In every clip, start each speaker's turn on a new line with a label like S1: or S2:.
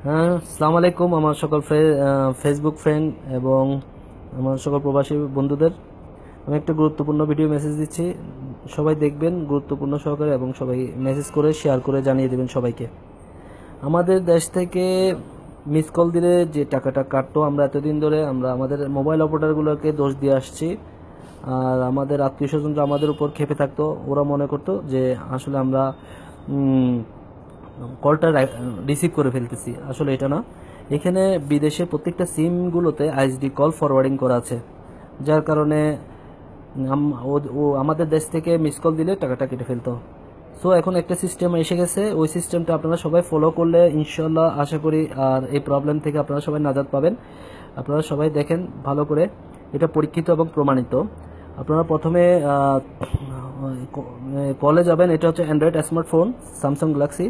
S1: হ্যাঁ, আসসালামু আলাইকুম আমার সকল ফেসবুক ফ্রেন্ড এবং আমার সকল প্রবাসী বন্ধুদের। আমি একটা গুরুত্বপূর্ণ ভিডিও মেসেজ দিচ্ছি, সবাই দেখবেন গুরুত্বপূর্ণ সহকারে এবং সবাই মেসেজ করে শেয়ার করে জানিয়ে দেবেন সবাইকে। আমাদের দেশ থেকে মিস কল দিলে যে টাকাটা কাটতো, আমরা এতদিন ধরে আমাদের মোবাইল অপারেটরগুলোকে দোষ দিয়ে আসছি। আর আমাদের আত্মীয় স্বজনরা আমাদের উপর ক্ষেপে থাকতো, ওরা মনে করতো যে আসলে আমরা কলটা রিসিভ করে ফেলতেছি। আসলে এটা না, এখানে বিদেশে প্রত্যেকটা সিমগুলোতে আইএসডি কল ফরওয়ার্ডিং করা আছে, যার কারণে ও আমাদের দেশ থেকে মিস কল দিলে টাকাটা কেটে ফেলতো। সো এখন একটা সিস্টেম এসে গেছে, ওই সিস্টেমটা আপনারা সবাই ফলো করলে ইনশাল্লাহ আশা করি আর এই প্রবলেম থেকে আপনারা সবাই নাজাত পাবেন। আপনারা সবাই দেখেন ভালো করে, এটা পরীক্ষিত এবং প্রমাণিত। আপনারা প্রথমে কলে যাবেন, এটা হচ্ছে Android smartphone, Samsung Galaxy,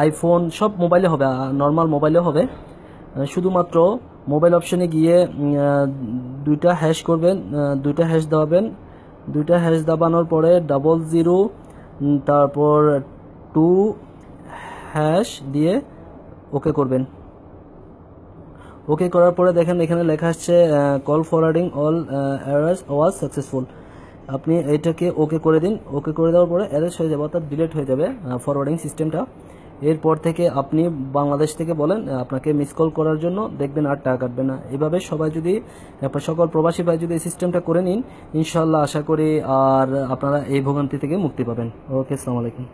S1: iPhone, সব মোবাইলে হবে, নর্মাল মোবাইলে হবে। শুধুমাত্র মোবাইল অপশনে গিয়ে দুইটা হ্যাশ করবেন, দুইটা হ্যাশ দাবাবেন। দুইটা হ্যাশ দাবানোর পরে 00, তারপর 2 হ্যাশ দিয়ে ওকে করবেন। ওকে করার পরে দেখেন এখানে লেখা আসছে call forwarding all errors was successful. আপনি এটাকে ওকে করে দিন। ওকে করে দেওয়ার পরে এরেস হয়ে যাবে, অর্থাৎ ডিলিট হয়ে যাবে ফরওয়ার্ডিং সিস্টেমটা। এরপর থেকে আপনি বাংলাদেশ থেকে বলেন আপনাকে মিস কল করার জন্য, দেখবেন আর টাকা কাটবে না। এভাবে সবাই যদি, সকল প্রবাসী ভাই যদি এই সিস্টেমটা করে নিন, ইনশাল্লাহ আশা করি আর আপনারা এই ভোগান্তি থেকে মুক্তি পাবেন। ওকে, আসসালামু আলাইকুম।